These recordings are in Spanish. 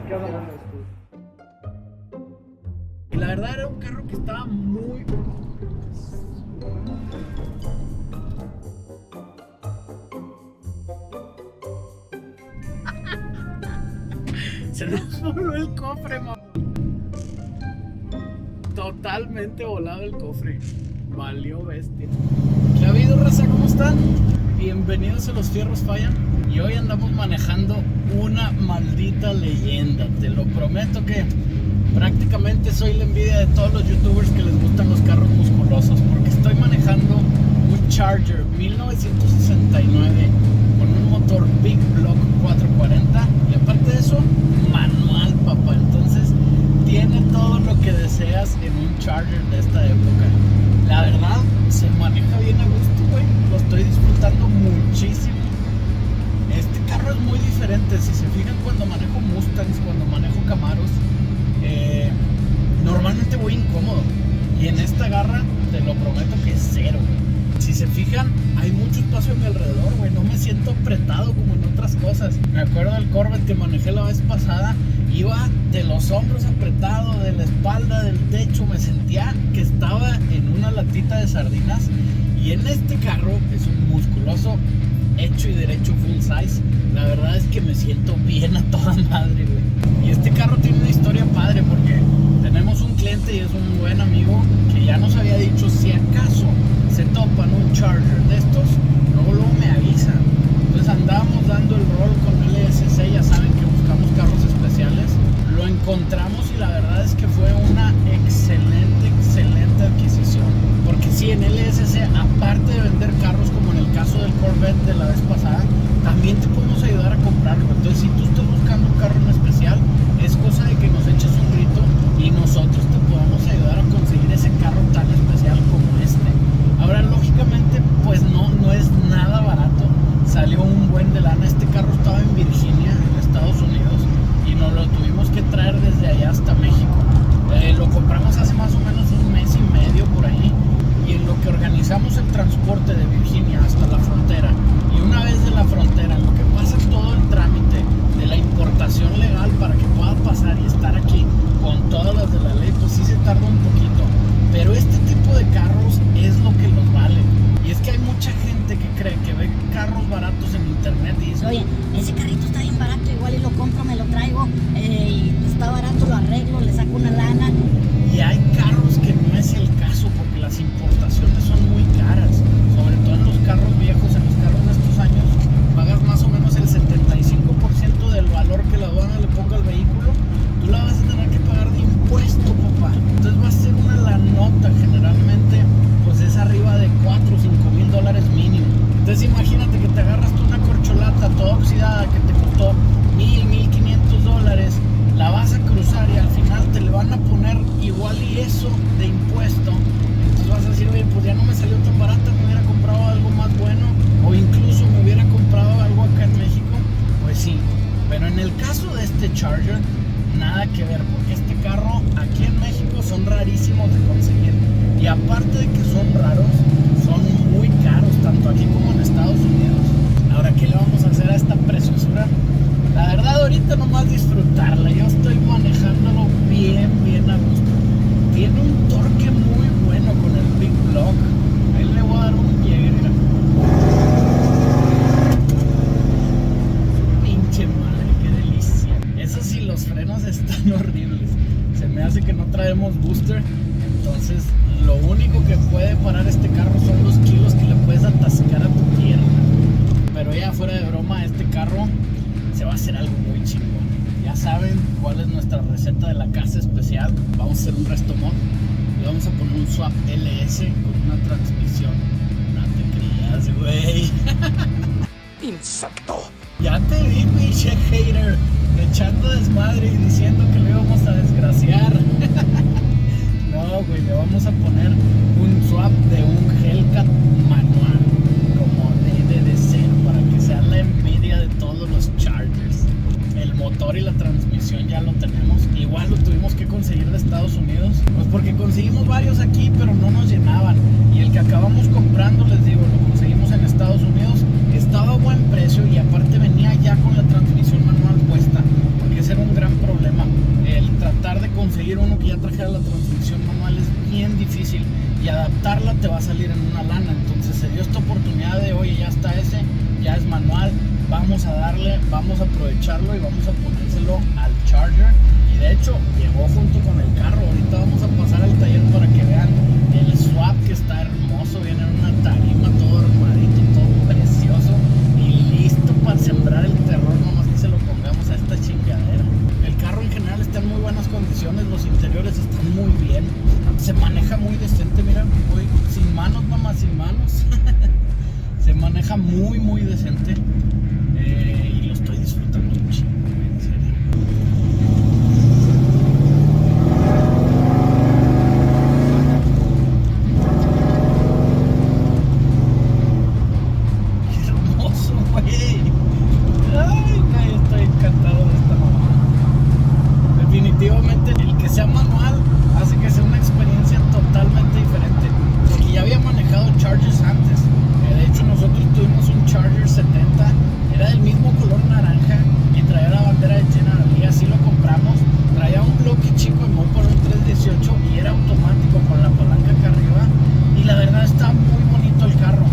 ¿Qué onda? Y la verdad era un carro que estaba muy... Se nos voló el cofre, mamá. Totalmente volado el cofre. Valió bestia. ¿Qué ha habido, raza? ¿Cómo están? Bienvenidos a Los Fierros Fallan. Y hoy andamos manejando una maldita leyenda. Te lo prometo que prácticamente soy la envidia de todos los youtubers que les gustan los carros musculosos. Porque estoy manejando un Charger 1969 con un motor Big Block 440. Y aparte de eso, manual, papá. Entonces tiene todo lo que deseas en un Charger de esta época. La verdad, se maneja bien a gusto, güey. Lo estoy disfrutando muchísimo. Este carro es muy diferente. Si se fijan, cuando manejo Mustangs, cuando manejo Camaros, normalmente voy incómodo. Y en esta garra, te lo prometo que es cero. Si se fijan, hay mucho espacio a mi alrededor, güey. No me siento apretado como en otras cosas. Me acuerdo del Corvette que manejé la vez pasada. Iba de los hombros apretado, de la espalda, del techo. Me sentía que estaba en una latita de sardinas. Y en este carro es un musculoso hecho y derecho full size. La verdad es que me siento bien a toda madre, güey. Y este carro tiene una historia padre porque tenemos un cliente y es un buen amigo que ya nos había dicho, si acaso se topan un Charger de estos, luego me avisan. Entonces andábamos dando el rol con LSC, ya saben que buscamos carros especiales. Lo encontramos y la verdad es que fue una excelente adquisición. Porque sí, en LSC, aparte de vender carros como en el caso del Corvette de la vez pasada, también te podemos ayudar a comprarlo. Entonces si tú estás buscando un carro en especial, es cosa de que nos eches un grito y nosotros te podamos ayudar a conseguir ese carro tan especial como este. Ahora, lógicamente, pues no es nada barato. Salió un buen de lana. Este carro estaba en Virginia, en Estados Unidos, y nos lo tuvimos que traer desde allá hasta México. Lo compramos hace más o menos un mes y medio por ahí, y en lo que organizamos el transporte de Virginia hasta la frontera, y una vez de la frontera, en lo que pasa todo el trámite de la importación legal para que pueda pasar y estar aquí con todas las de la ley, pues sí se tarda un poquito. Pero este tipo de carros es lo que los vale. Y es que hay mucha gente que cree que ve carros baratos en internet y dice, oye, ese carrito está bien barato, igual y lo compro, me lo traigo, y está barato, lo arreglo, le saco una lana. Y hay carros que no es el caso porque las importaciones son muy caras. Sobre todo en los carros viejos, en los carros de estos años, pagas más o menos el 75% del valor que la aduana le ponga al vehículo. Tú la vas a tener que pagar de impuesto, papá. Entonces va a ser una la nota, generalmente pues es arriba de 4 o 5 mil dólares mínimo. Entonces imagínate que te agarras tú una corcholata toda oxidada que te costó 1,500 dólares, la vas a cruzar y al final te le van a poner igual y eso de impuesto. Entonces vas a decir, oye, pues ya no me salió tan barata, me hubiera comprado algo más bueno, o incluso me hubiera comprado algo acá en México. Pues sí, pero en el caso de este Charger, nada que ver, porque este carro aquí en México son rarísimos de conseguir. Y aparte de que son raros, son muy caros, tanto aquí como en Estados Unidos. Ahora, ¿qué le vamos a hacer a esta preciosura? La verdad, ahorita nomás disfrutarla. Yo estoy manejándolo bien a gusto. Tiene un torque muy bueno con el Big Block. Ahí le voy a dar un pie, mira. Pinche madre, qué delicia. Eso sí, los frenos están horribles. Se me hace que no traemos booster. Entonces, lo único que puede parar este carro son los kilos que le puedes atascar a tu pierna. Pero ya fuera de broma, este carro se va a hacer algo muy chingón. Ya saben cuál es nuestra receta de la casa especial. Vamos a hacer un resto mod. Le vamos a poner un swap LS con una transmisión. No te creas, güey. Insecto. Ya te vi, pinche hater, echando desmadre y diciendo que lo íbamos a desgraciar. No, güey, le vamos a poner un swap de un Hellcat manual, como de cero, para que sea la envidia de todos los Chargers. El motor y la transmisión ya lo tenemos. Igual lo tuvimos que conseguir de Estados Unidos, pues porque conseguimos varios aquí, pero no nos llenaban. Y el que acabamos comprando, les digo, lo conseguimos en Estados Unidos. Estaba a buen precio y aparte venía ya con la transmisión manual puesta, porque ese era un gran manejar la transmisión manual es bien difícil y adaptarla te va a salir en una lana. Entonces se dio esta oportunidad de, oye, ya está ese, ya es manual, vamos a darle, vamos a aprovecharlo y vamos a ponérselo al Charger. Y de hecho llegó junto con el carro. Ahorita vamos a pasar al taller para que vean el swap, que está hermoso, viene en una tarima, todo armadito, todo precioso y listo para sembrar el terror, nomás que se lo pongamos a esta chingadera. El carro en general está en muy buenas condiciones, los interiores están muy bien, se maneja muy decente, mira, voy sin manos, nomás sin manos. Se maneja muy decente, y lo estoy disfrutando mucho, en serio. Qué hermoso, güey. Ay, güey, estoy encantado de esta mamá. Definitivamente el que sea manual hace que sea una experiencia totalmente diferente, porque ya había manejado Chargers antes. De hecho, nosotros tuvimos un Charger 70, era del mismo color naranja y traía la bandera de General y así lo compramos. Traía un bloque chico en Mopar, un 318, y era automático con la palanca acá arriba. Y la verdad está muy bonito el carro,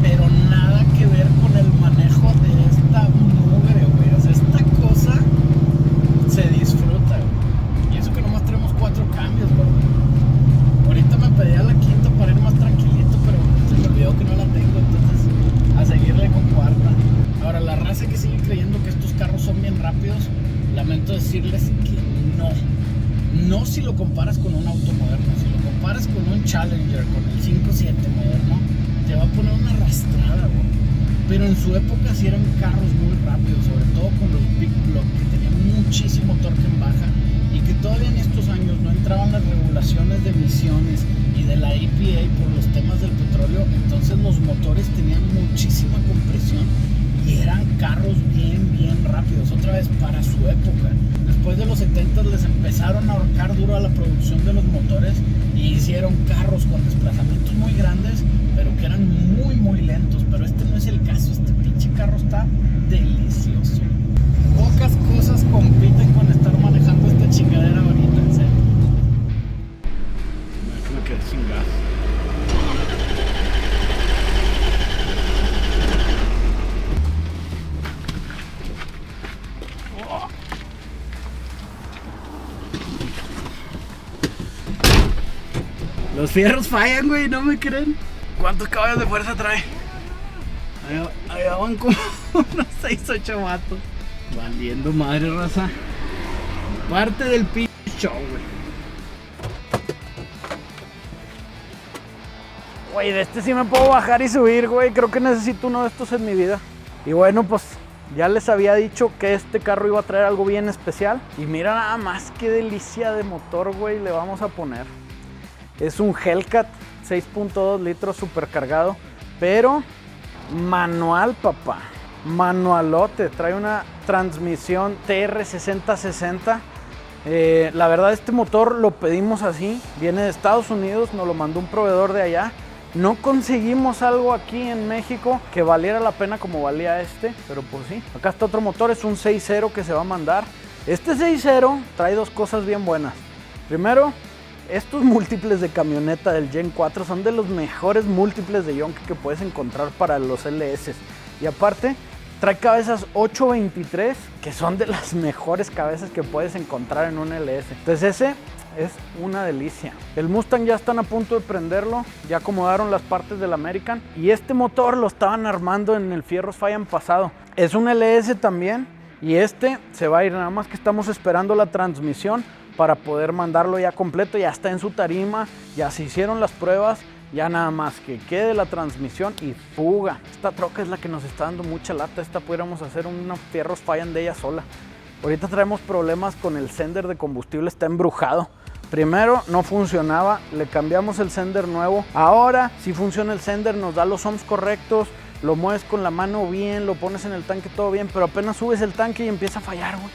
pero nada que ver con el manejo de esta mugre, güey. O sea, esta cosa se disfruta, güey. Y eso que nomás tenemos 4 cambios, güey. Ahorita me pedía la quinta para ir más tranquilito, pero se me olvidó que no la tengo, entonces a seguirle con cuarta. Ahora, la raza que sigue creyendo que estos carros son bien rápidos, lamento decirles que no. No si lo comparas con un auto moderno. Si lo comparas con un Challenger, con el 5.7 moderno, te va a poner una arrastrada, güey. Pero en su época sí eran carros muy rápidos, sobre todo con los Big Block, que tenían muchísimo torque en baja y que todavía en estos años no entraban las regulaciones de emisiones y de la EPA por los temas del petróleo. Entonces los motores tenían muchísima compresión y eran carros bien rápidos, otra vez para su época. Después de los 70 les empezaron a ahorcar duro a la producción de los motores y hicieron carros con desplazamientos muy grandes, pero que eran muy lentos. Pero este no es el caso, este pinche carro está delicioso. Pocas cosas compiten con estar manejando esta chingadera ahorita, en serio. Me quedé sin gas. Los fierros fallan, güey, ¿no me creen? ¿Cuántos caballos de fuerza trae? Allá van como unos 6 o 8 vatos. Valiendo madre, raza. Parte del pinche show, güey. Güey, de este sí me puedo bajar y subir, güey. Creo que necesito uno de estos en mi vida. Y bueno, pues ya les había dicho que este carro iba a traer algo bien especial. Y mira nada más qué delicia de motor, güey, le vamos a poner. Es un Hellcat 6.2 litros supercargado, pero manual, papá. Manualote. Trae una transmisión TR6060. La verdad, este motor lo pedimos así. Viene de Estados Unidos, nos lo mandó un proveedor de allá. No conseguimos algo aquí en México que valiera la pena como valía este, pero pues sí. Acá está otro motor, es un 6.0 que se va a mandar. Este 6.0 trae 2 cosas bien buenas. Primero, estos múltiples de camioneta del Gen 4 son de los mejores múltiples de Yonke que puedes encontrar para los LS. Y aparte, trae cabezas 823, que son de las mejores cabezas que puedes encontrar en un LS. Entonces ese es una delicia. El Mustang ya están a punto de prenderlo, ya acomodaron las partes del American. Y este motor lo estaban armando en el Fierros Fallan pasado. Es un LS también, y este se va a ir, nada más que estamos esperando la transmisión para poder mandarlo ya completo. Ya está en su tarima, ya se hicieron las pruebas, ya nada más que quede la transmisión y fuga. Esta troca es la que nos está dando mucha lata. Esta pudiéramos hacer unos Fierros Fallan de ella sola. Ahorita traemos problemas con el sender de combustible, está embrujado. Primero no funcionaba, le cambiamos el sender nuevo. Ahora sí funciona el sender, nos da los ohms correctos, lo mueves con la mano bien, lo pones en el tanque todo bien, pero apenas subes el tanque y empieza a fallar, güey.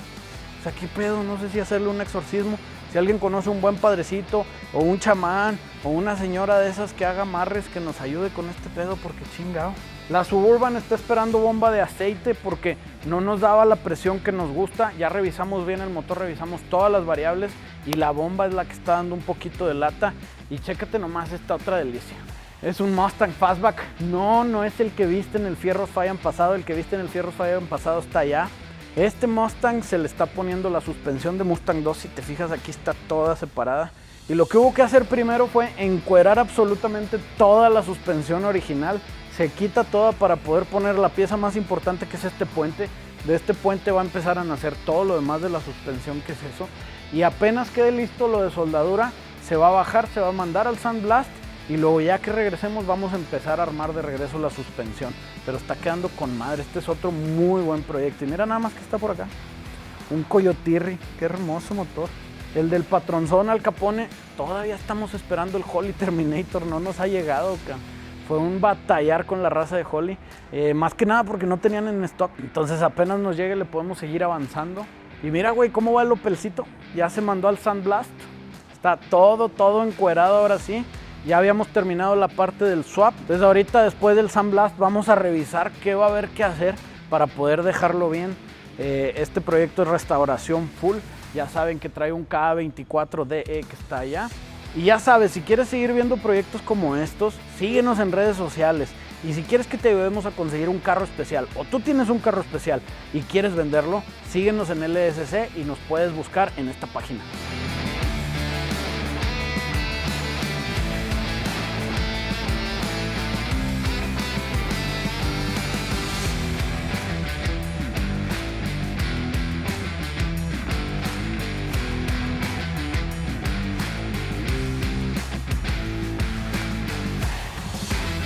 O sea, ¿qué pedo? No sé si hacerle un exorcismo. Si alguien conoce un buen padrecito, o un chamán, o una señora de esas que haga amarres, que nos ayude con este pedo, porque chingado. La Suburban está esperando bomba de aceite porque no nos daba la presión que nos gusta. Ya revisamos bien el motor, revisamos todas las variables y la bomba es la que está dando un poquito de lata. Y chécate nomás esta otra delicia. Es un Mustang Fastback. No es el que viste en el Fierros Fallan pasado. El que viste en el Fierros Fallan pasado está allá. Este Mustang se le está poniendo la suspensión de Mustang 2. Si te fijas, aquí está toda separada. Y lo que hubo que hacer primero fue encuerar absolutamente toda la suspensión original. Se quita toda para poder poner la pieza más importante, que es este puente. De este puente va a empezar a nacer todo lo demás de la suspensión, que es eso. Y apenas quede listo lo de soldadura, se va a bajar, se va a mandar al Sandblast. Y luego ya que regresemos vamos a empezar a armar de regreso la suspensión. Pero está quedando con madre. Este es otro muy buen proyecto. Y mira nada más que está por acá. Un Coyotirri. Qué hermoso motor. El del Patronzón Al Capone. Todavía estamos esperando el Holley Terminator. No nos ha llegado, ca. Fue un batallar con la raza de Holley. Más que nada porque no tenían en stock. Entonces apenas nos llegue le podemos seguir avanzando. Y mira, güey, cómo va el Opelcito. Ya se mandó al Sandblast. Está todo encuerado ahora sí. Ya habíamos terminado la parte del swap. Entonces ahorita después del Sandblast vamos a revisar qué va a haber que hacer para poder dejarlo bien. Este proyecto es restauración full. Ya saben que trae un K24DE que está allá. Y ya sabes, si quieres seguir viendo proyectos como estos, síguenos en redes sociales. Y si quieres que te ayudemos a conseguir un carro especial o tú tienes un carro especial y quieres venderlo, síguenos en LSC y nos puedes buscar en esta página.